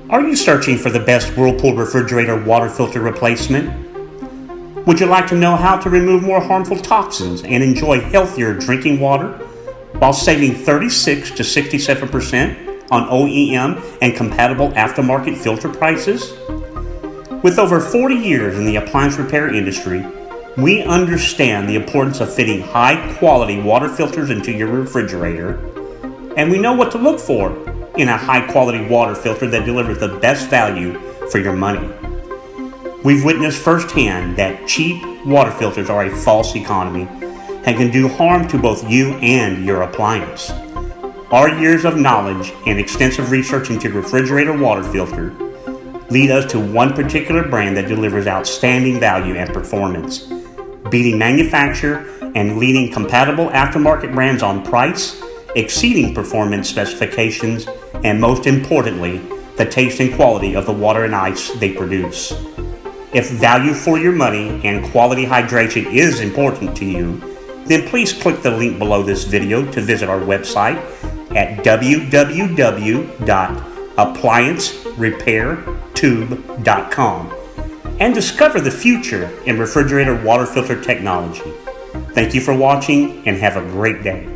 Are you searching for the best Whirlpool refrigerator water filter replacement? Would you like to know how to remove more harmful toxins and enjoy healthier drinking water while saving 36 to 67% on OEM and compatible aftermarket filter prices? With over 40 years in the appliance repair industry, we understand the importance of fitting high-quality water filters into your refrigerator, and we know what to look for in a high-quality water filter that delivers the best value for your money. We've witnessed firsthand that cheap water filters are a false economy and can do harm to both you and your appliance. Our years of knowledge and extensive research into refrigerator water filter lead us to one particular brand that delivers outstanding value and performance, beating manufacturer and leading compatible aftermarket brands on price, exceeding performance specifications, and most importantly, the taste and quality of the water and ice they produce. If value for your money and quality hydration is important to you, then please click the link below this video to visit our website at www.appliancerepairtube.com and discover the future in refrigerator water filter technology. Thank you for watching and have a great day.